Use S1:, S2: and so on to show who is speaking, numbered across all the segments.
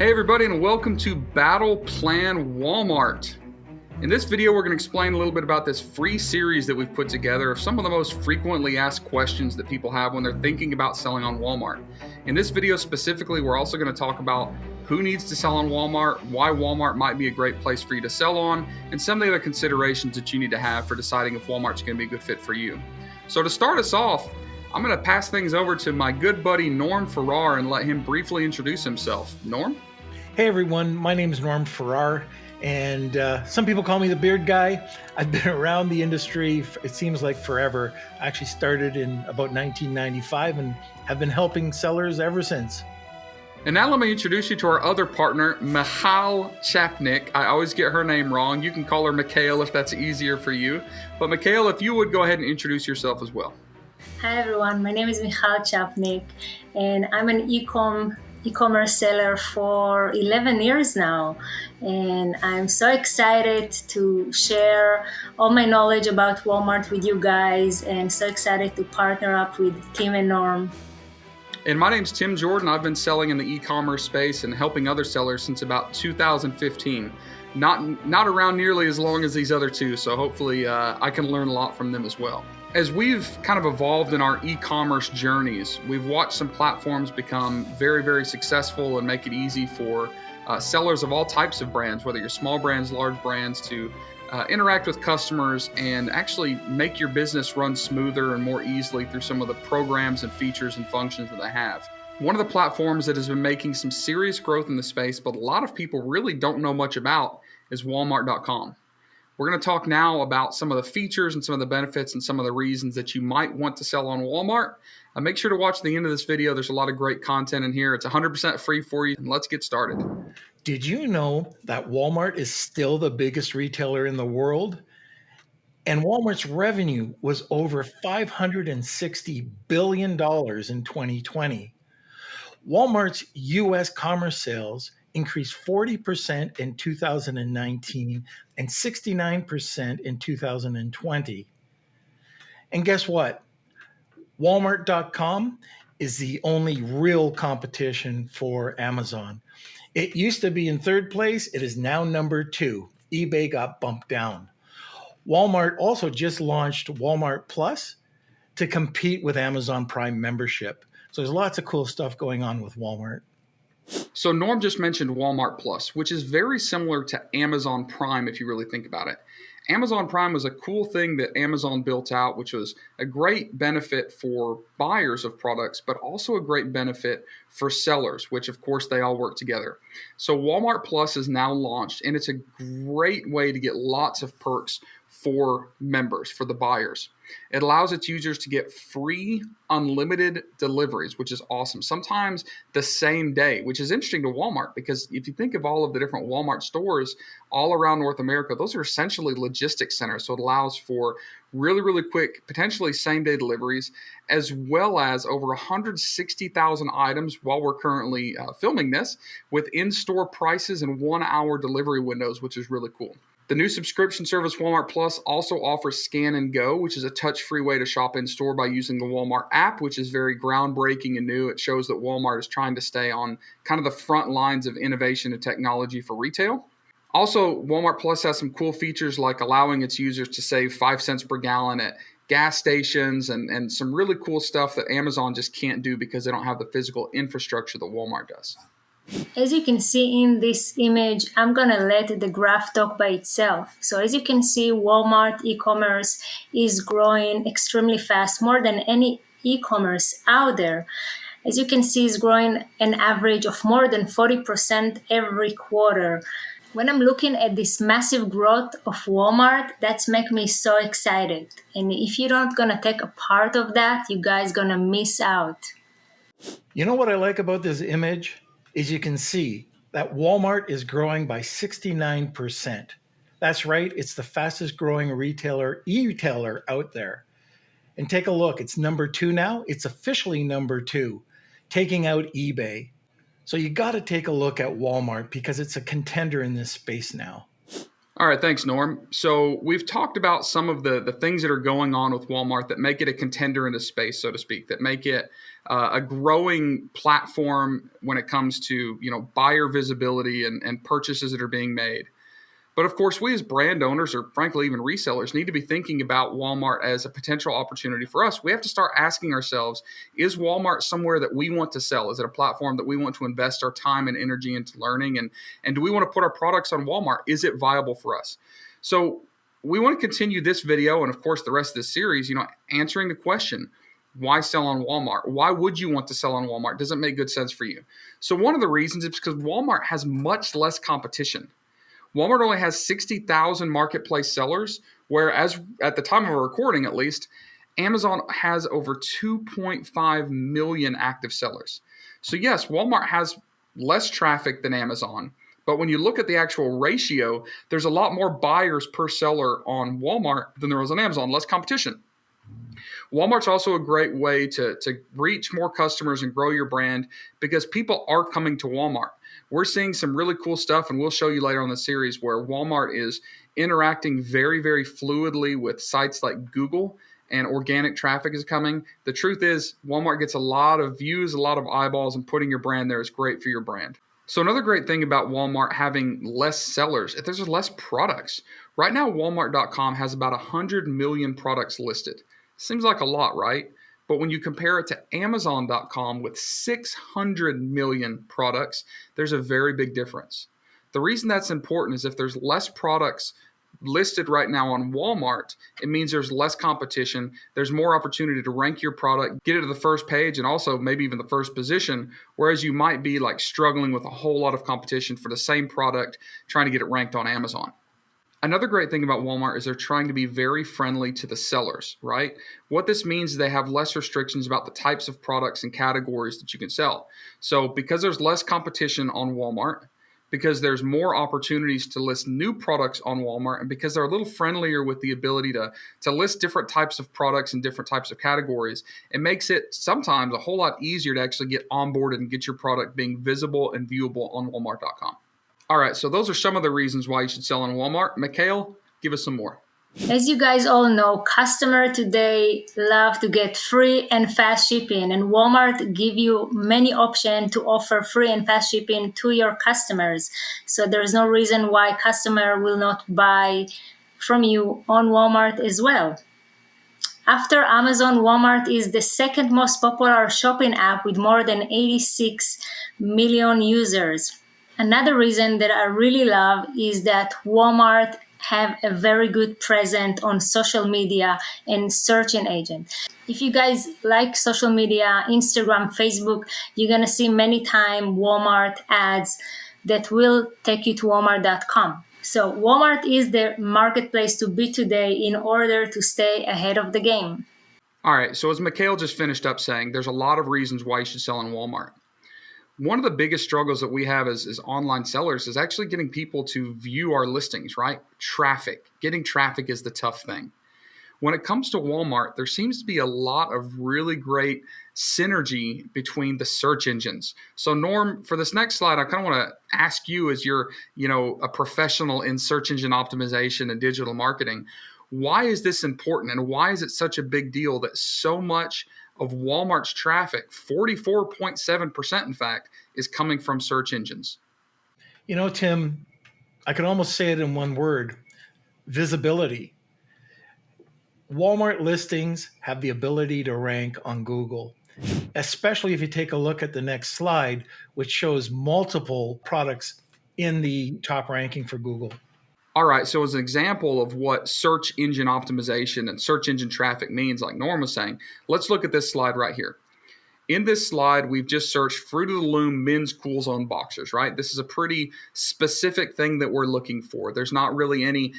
S1: Hey everybody, and welcome to Battleplan Walmart. In this video, we're going to explain a little bit about this free series that we've put together of some of the most frequently asked questions that people have when they're thinking about selling on Walmart. In this video specifically, we're also going to talk about who needs to sell on Walmart, why Walmart might be a great place for you to sell on, and some of the other considerations that you need to have for deciding if Walmart's going to be a good fit for you. So to start us off, I'm going to pass things over to my good buddy Norm Farrar and let him briefly introduce himself. Norm?
S2: Hey everyone, my name is Norm Farrar, and some people call me the beard guy. I've been around the industry, it seems like forever. I actually started in about 1995 and have been helping sellers ever since.
S1: And now let me introduce you to our other partner, Michal Chapnik. I always get her name wrong. You can call her Mikhail if that's easier for you. But Mikhail, if you would go ahead and introduce yourself as well.
S3: Hi everyone, my name is Michal Chapnik, and I'm an e-commerce seller for 11 years now, and I'm so excited to share all my knowledge about Walmart with you guys, and so excited to partner up with Tim and Norm.
S1: And my name's Tim Jordan. I've been selling in the e-commerce space and helping other sellers since about 2015. Not around nearly as long as these other two, so hopefully I can learn a lot from them as well. As we've kind of evolved in our e-commerce journeys, we've watched some platforms become very, very successful and make it easy for sellers of all types of brands, whether you're small brands, large brands, to interact with customers and actually make your business run smoother and more easily through some of the programs and features and functions that they have. One of the platforms that has been making some serious growth in the space, but a lot of people really don't know much about, is Walmart.com. We're going to talk now about some of the features and some of the benefits and some of the reasons that you might want to sell on Walmart. Make sure to watch the end of this video. There's a lot of great content in here. It's 100% free for you, and let's get started.
S2: Did you know that Walmart is still the biggest retailer in the world? And Walmart's revenue was over $560 billion in 2020. Walmart's U.S. commerce sales increased 40% in 2019 and 69% in 2020. And guess what? Walmart.com is the only real competition for Amazon. It used to be in third place. It is now number 2. eBay got bumped down. Walmart also just launched Walmart Plus to compete with Amazon Prime membership. So there's lots of cool stuff going on with Walmart.
S1: So Norm just mentioned Walmart Plus, which is very similar to Amazon Prime if you really think about it. Amazon Prime was a cool thing that Amazon built out, which was a great benefit for buyers of products, but also a great benefit for sellers, which of course they all work together. So Walmart Plus is now launched, and it's a great way to get lots of perks for members, for the buyers. It allows its users to get free, unlimited deliveries, which is awesome. Sometimes the same day, which is interesting to Walmart, because if you think of all of the different Walmart stores all around North America, those are essentially logistics centers. So it allows for really, really quick, potentially same-day deliveries, as well as over 160,000 items while we're currently filming this with in-store prices and 1-hour delivery windows, which is really cool. The new subscription service Walmart Plus also offers Scan and Go, which is a touch-free way to shop in-store by using the Walmart app, which is very groundbreaking and new. It shows that Walmart is trying to stay on kind of the front lines of innovation and technology for retail. Also, Walmart Plus has some cool features like allowing its users to save 5 cents per gallon at gas stations and some really cool stuff that Amazon just can't do because they don't have the physical infrastructure that Walmart does.
S3: As you can see in this image, I'm gonna let the graph talk by itself. So as you can see, Walmart e-commerce is growing extremely fast, more than any e-commerce out there. As you can see, it's growing an average of more than 40% every quarter. When I'm looking at this massive growth of Walmart, that's make me so excited. And if you're not gonna take a part of that, you guys gonna miss out.
S2: You know what I like about this image? Is you can see that Walmart is growing by 69%. That's right, it's the fastest growing e-retailer out there. And take a look, it's number 2 now. It's officially number 2, taking out eBay. So you got to take a look at Walmart because it's a contender in this space now.
S1: All right, thanks, Norm. So we've talked about some of the things that are going on with Walmart that make it a contender in the space, so to speak, that make it a growing platform when it comes to buyer visibility and purchases that are being made. But of course, we as brand owners, or frankly even resellers, need to be thinking about Walmart as a potential opportunity for us. We have to start asking ourselves, is Walmart somewhere that we want to sell? Is it a platform that we want to invest our time and energy into learning? And do we want to put our products on Walmart? Is it viable for us? So we want to continue this video and of course the rest of this series, answering the question, why sell on Walmart? Why would you want to sell on Walmart? Does it make good sense for you? So one of the reasons is because Walmart has much less competition. Walmart only has 60,000 marketplace sellers, whereas at the time of our recording, at least, Amazon has over 2.5 million active sellers. So yes, Walmart has less traffic than Amazon, but when you look at the actual ratio, there's a lot more buyers per seller on Walmart than there is on Amazon, less competition. Walmart's also a great way to reach more customers and grow your brand because people are coming to Walmart. We're seeing some really cool stuff, and we'll show you later on the series where Walmart is interacting very, very fluidly with sites like Google, and organic traffic is coming. The truth is, Walmart gets a lot of views, a lot of eyeballs, and putting your brand there is great for your brand. So another great thing about Walmart having less sellers, if there's less products. Right now, Walmart.com has about 100 million products listed. Seems like a lot, right? But when you compare it to Amazon.com with 600 million products, there's a very big difference. The reason that's important is if there's less products listed right now on Walmart, it means there's less competition. There's more opportunity to rank your product, get it to the first page, and also maybe even the first position, whereas you might be like struggling with a whole lot of competition for the same product, trying to get it ranked on Amazon. Another great thing about Walmart is they're trying to be very friendly to the sellers, right? What this means is they have less restrictions about the types of products and categories that you can sell. So because there's less competition on Walmart, because there's more opportunities to list new products on Walmart, and because they're a little friendlier with the ability to list different types of products and different types of categories, it makes it sometimes a whole lot easier to actually get onboarded and get your product being visible and viewable on Walmart.com. All right, so those are some of the reasons why you should sell on Walmart. Mikhail, give us some more.
S3: As you guys all know, customers today love to get free and fast shipping, and Walmart give you many options to offer free and fast shipping to your customers. So there's no reason why customer will not buy from you on Walmart as well. After Amazon, Walmart is the second most popular shopping app with more than 86 million users. Another reason that I really love is that Walmart have a very good presence on social media and search engine. If you guys like social media, Instagram, Facebook, you're gonna see many times Walmart ads that will take you to Walmart.com. So Walmart is the marketplace to be today in order to stay ahead of the game.
S1: All right, so as Mikhail just finished up saying, there's a lot of reasons why you should sell on Walmart. One of the biggest struggles that we have as online sellers is actually getting people to view our listings, right? Traffic. Getting traffic is the tough thing. When it comes to Walmart, there seems to be a lot of really great synergy between the search engines. So Norm, for this next slide, I kind of want to ask you, as you're, a professional in search engine optimization and digital marketing, why is this important and why is it such a big deal that so much of Walmart's traffic, 44.7% in fact, is coming from search engines?
S2: Tim, I could almost say it in one word: visibility. Walmart listings have the ability to rank on Google, especially if you take a look at the next slide, which shows multiple products in the top ranking for Google.
S1: All right, so as an example of what search engine optimization and search engine traffic means, like Norm was saying, let's look at this slide right here. In this slide, we've just searched Fruit of the Loom men's Cool Zone boxers, right? This is a pretty specific thing that we're looking for. There's not really any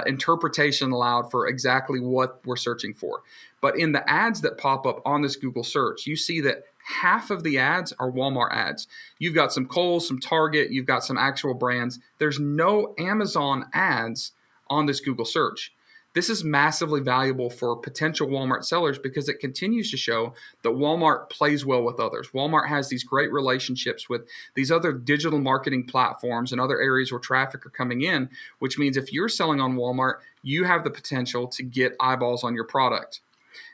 S1: interpretation allowed for exactly what we're searching for. But in the ads that pop up on this Google search, you see that half of the ads are Walmart ads. You've got some Kohl's, some Target, you've got some actual brands. There's no Amazon ads on this Google search. This is massively valuable for potential Walmart sellers because it continues to show that Walmart plays well with others. Walmart has these great relationships with these other digital marketing platforms and other areas where traffic are coming in, which means if you're selling on Walmart, you have the potential to get eyeballs on your product.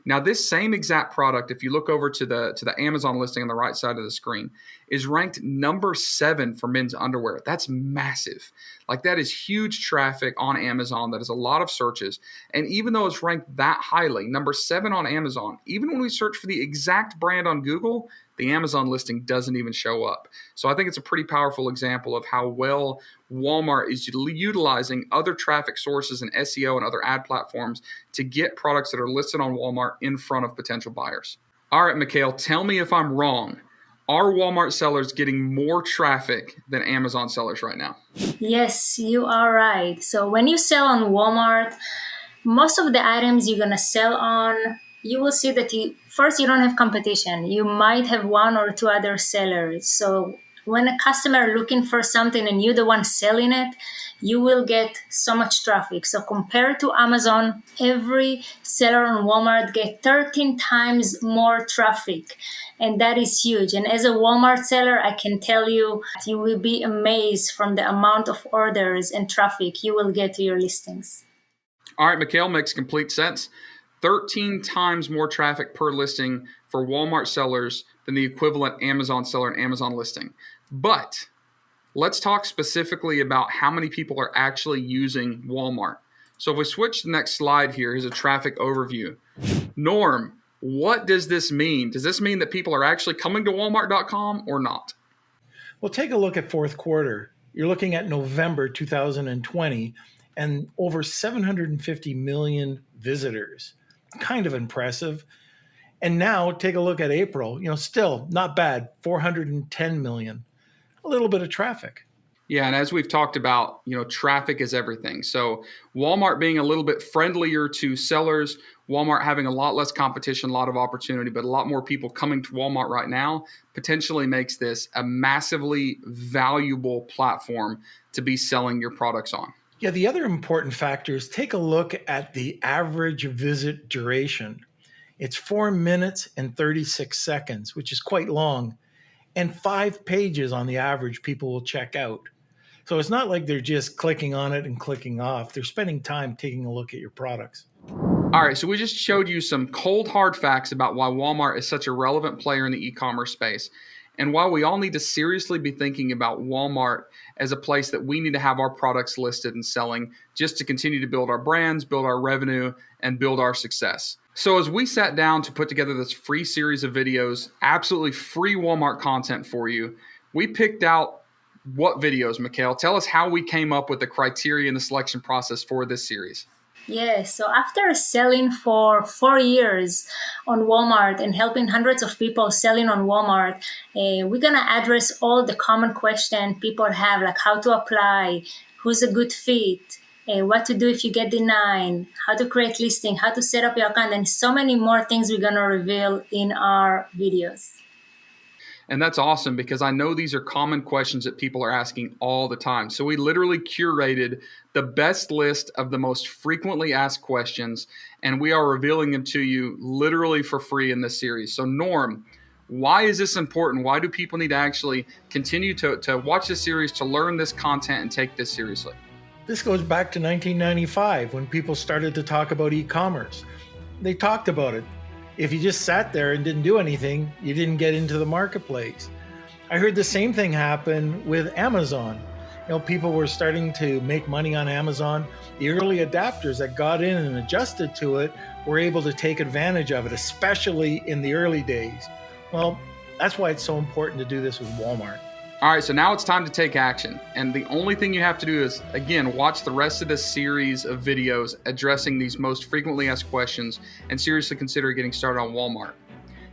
S1: Now, this same exact product, if you look over to the Amazon listing on the right side of the screen, is ranked number 7 for men's underwear. That's massive. Like, that is huge traffic on Amazon. That is a lot of searches. And even though it's ranked that highly, number 7 on Amazon, even when we search for the exact brand on Google, the Amazon listing doesn't even show up. So I think it's a pretty powerful example of how well Walmart is utilizing other traffic sources and SEO and other ad platforms to get products that are listed on Walmart in front of potential buyers. All right, Mikhail, tell me if I'm wrong. Are Walmart sellers getting more traffic than Amazon sellers right now?
S3: Yes, you are right. So when you sell on Walmart, most of the items you're gonna sell on, you will see that you don't have competition. You might have 1 or 2 other sellers. So when a customer looking for something and you're the one selling it, you will get so much traffic. So compared to Amazon, every seller on Walmart get 13 times more traffic. And that is huge. And as a Walmart seller, I can tell you, you will be amazed from the amount of orders and traffic you will get to your listings.
S1: All right, Mikhail, makes complete sense. 13 times more traffic per listing for Walmart sellers than the equivalent Amazon seller and Amazon listing. But let's talk specifically about how many people are actually using Walmart. So if we switch to the next slide here, here's a traffic overview. Norm, what does this mean? Does this mean that people are actually coming to Walmart.com or not?
S2: Well, take a look at fourth quarter. You're looking at November 2020 and over 750 million visitors. Kind of impressive. And now take a look at April, still not bad, 410 million. A little bit of traffic.
S1: Yeah, and as we've talked about, traffic is everything. So Walmart being a little bit friendlier to sellers, Walmart having a lot less competition, a lot of opportunity, but a lot more people coming to Walmart right now potentially makes this a massively valuable platform to be selling your products on.
S2: Yeah, the other important factor is take a look at the average visit duration. It's 4 minutes and 36 seconds, which is quite long, and 5 pages on the average people will check out. So it's not like they're just clicking on it and clicking off. They're spending time taking a look at your products.
S1: All right, so we just showed you some cold, hard facts about why Walmart is such a relevant player in the e-commerce space, and why we all need to seriously be thinking about Walmart as a place that we need to have our products listed and selling just to continue to build our brands, build our revenue, and build our success. So as we sat down to put together this free series of videos, absolutely free Walmart content for you, we picked out what videos, Mikhail? Tell us how we came up with the criteria and the selection process for this series.
S3: Yes, so after selling for 4 years on Walmart and helping hundreds of people selling on Walmart, we're going to address all the common questions people have, like how to apply, who's a good fit, what to do if you get denied, how to create listing, how to set up your account, and so many more things we're going to reveal in our videos.
S1: And that's awesome because I know these are common questions that people are asking all the time. So we literally curated the best list of the most frequently asked questions, and we are revealing them to you literally for free in this series. So Norm, why is this important? Why do people need to actually continue to watch this series, to learn this content and take this seriously?
S2: This goes back to 1995 when people started to talk about e-commerce. They talked about it. If you just sat there and didn't do anything, you didn't get into the marketplace. I heard the same thing happen with Amazon. People were starting to make money on Amazon. The early adapters that got in and adjusted to it were able to take advantage of it, especially in the early days. Well, that's why it's so important to do this with Walmart.
S1: All right, so now it's time to take action. And the only thing you have to do is, again, watch the rest of this series of videos addressing these most frequently asked questions and seriously consider getting started on Walmart.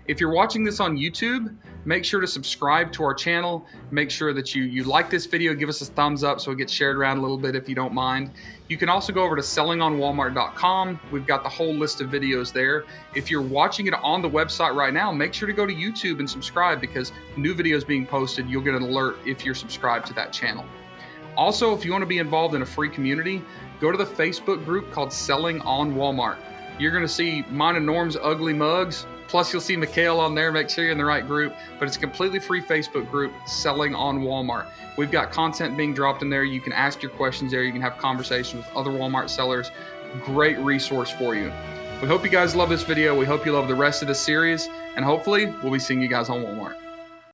S1: If you're watching this on YouTube, make sure to subscribe to our channel. Make sure that you like this video, give us a thumbs up so it gets shared around a little bit if you don't mind. You can also go over to sellingonwalmart.com. We've got the whole list of videos there. If you're watching it on the website right now, make sure to go to YouTube and subscribe because new videos being posted, you'll get an alert if you're subscribed to that channel. Also, if you want to be involved in a free community, go to the Facebook group called Selling on Walmart. You're going to see mine and Norm's ugly mugs. Plus, you'll see Mikhail on there. Make sure you're in the right group. But it's a completely free Facebook group, Selling on Walmart. We've got content being dropped in there. You can ask your questions there. You can have conversations with other Walmart sellers. Great resource for you. We hope you guys love this video. We hope you love the rest of the series. And hopefully, we'll be seeing you guys on Walmart.